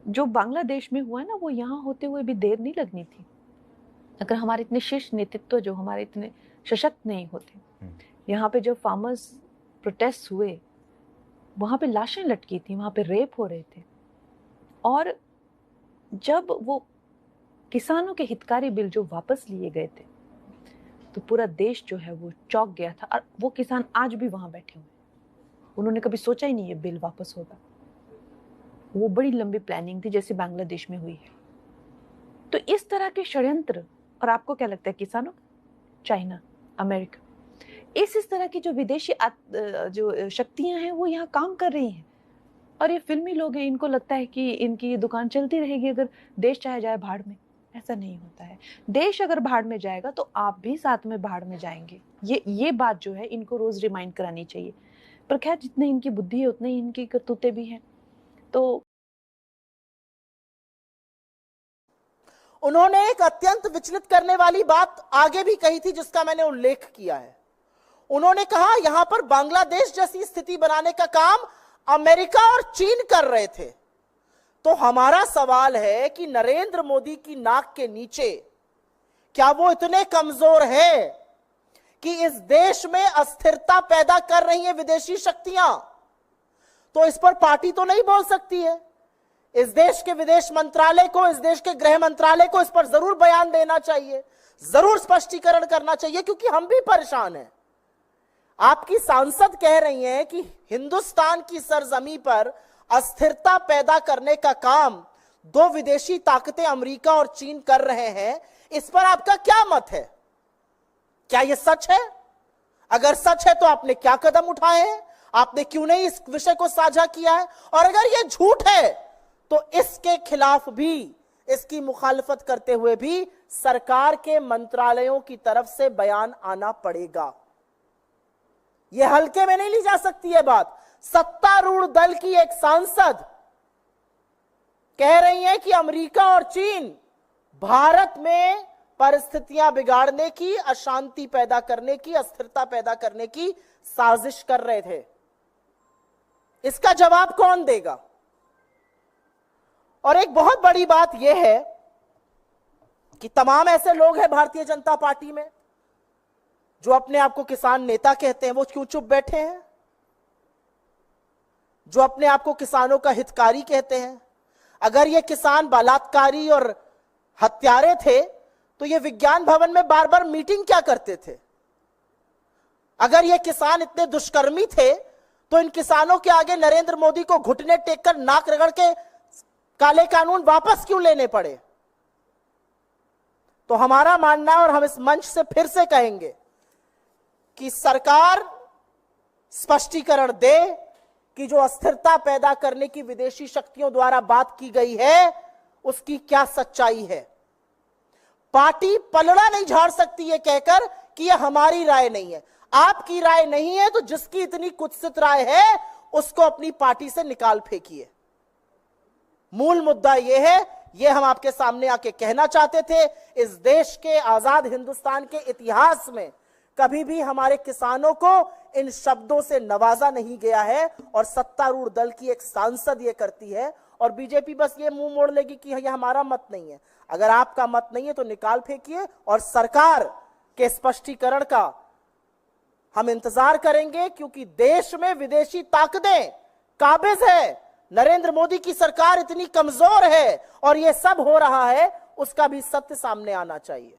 जो बांग्लादेश में हुआ है ना, वो यहाँ होते हुए भी देर नहीं लगनी थी। अगर हमारे इतने शीर्ष नेतृत्व जो हमारे इतने सशक्त नहीं होते। यहाँ पे जब फार्मर्स प्रोटेस्ट हुए, वहां पे लाशें लटकी थी, वहां पे रेप हो रहे थे, और जब वो किसानों के हितकारी बिल जो वापस लिए गए थे, तो पूरा देश जो है वो चौंक गया था। और वो किसान आज भी वहां बैठे हुए, उन्होंने कभी सोचा ही नहीं ये बिल वापस होगा। वो बड़ी लंबी प्लानिंग थी, जैसे बांग्लादेश में हुई है। तो इस तरह के षड्यंत्र, और आपको क्या लगता है, किसानों, चाइना, अमेरिका, इस तरह की जो विदेशी जो शक्तियां हैं वो यहाँ काम कर रही हैं। और ये फिल्मी लोग हैं, इनको लगता है कि इनकी दुकान चलती रहेगी अगर देश चाहे जाए भाड़ में। ऐसा नहीं होता है। देश अगर भाड़ में जाएगा तो आप भी साथ में भाड़ में जाएंगे। ये बात जो है इनको रोज रिमाइंड करानी चाहिए। पर खैर, जितनी इनकी बुद्धि है उतनी इनकी करतूतें भी हैं। तो उन्होंने एक अत्यंत विचलित करने वाली बात आगे भी कही थी, जिसका मैंने उल्लेख किया है। उन्होंने कहा यहां पर बांग्लादेश जैसी स्थिति बनाने का काम अमेरिका और चीन कर रहे थे। तो हमारा सवाल है कि नरेंद्र मोदी की नाक के नीचे क्या वो इतने कमजोर है कि इस देश में अस्थिरता पैदा कर रही है विदेशी शक्तियां? तो इस पर पार्टी तो नहीं बोल सकती है। इस देश के विदेश मंत्रालय को, इस देश के गृह मंत्रालय को इस पर जरूर बयान देना चाहिए, जरूर स्पष्टीकरण करना चाहिए, क्योंकि हम भी परेशान हैं। आपकी सांसद कह रही हैं कि हिंदुस्तान की सरजमी पर अस्थिरता पैदा करने का काम दो विदेशी ताकतें अमेरिका और चीन कर रहे हैं। इस पर आपका क्या मत है? क्या यह सच है? अगर सच है तो आपने क्या कदम उठाए हैं? आपने क्यों नहीं इस विषय को साझा किया है? और अगर यह झूठ है तो इसके खिलाफ भी, इसकी मुखालफत करते हुए भी सरकार के मंत्रालयों की तरफ से बयान आना पड़ेगा। यह हल्के में नहीं ली जा सकती है बात। सत्तारूढ़ दल की एक सांसद कह रही है कि अमेरिका और चीन भारत में परिस्थितियां बिगाड़ने की, अशांति पैदा करने की, अस्थिरता पैदा करने की साजिश कर रहे थे। इसका जवाब कौन देगा? और एक बहुत बड़ी बात यह है कि तमाम ऐसे लोग हैं भारतीय जनता पार्टी में जो अपने आप को किसान नेता कहते हैं, वो क्यों चुप बैठे हैं? जो अपने आप को किसानों का हितकारी कहते हैं, अगर ये किसान बलात्कारी और हत्यारे थे तो ये विज्ञान भवन में बार बार मीटिंग क्या करते थे? अगर ये किसान इतने दुष्कर्मी थे तो इन किसानों के आगे नरेंद्र मोदी को घुटने टेककर नाक रगड़ के काले कानून वापस क्यों लेने पड़े? तो हमारा मानना है, और हम इस मंच से फिर से कहेंगे कि सरकार स्पष्टीकरण दे कि जो अस्थिरता पैदा करने की विदेशी शक्तियों द्वारा बात की गई है उसकी क्या सच्चाई है। पार्टी पलड़ा नहीं झाड़ सकती है कहकर कि यह हमारी राय नहीं है। आपकी राय नहीं है तो जिसकी इतनी कुत्सित राय है उसको अपनी पार्टी से निकाल फेंकिए। मूल मुद्दा यह है, यह हम आपके सामने आके कहना चाहते थे। इस देश के, आजाद हिंदुस्तान के इतिहास में कभी भी हमारे किसानों को इन शब्दों से नवाजा नहीं गया है, और सत्तारूढ़ दल की एक सांसद ये करती है, और बीजेपी बस ये मुंह मोड़ लेगी कि यह हमारा मत नहीं है। अगर आपका मत नहीं है तो निकाल फेंकिए, और सरकार के स्पष्टीकरण का हम इंतजार करेंगे, क्योंकि देश में विदेशी ताकतें काबिज है। नरेंद्र मोदी की सरकार इतनी कमजोर है और यह सब हो रहा है, उसका भी सत्य सामने आना चाहिए।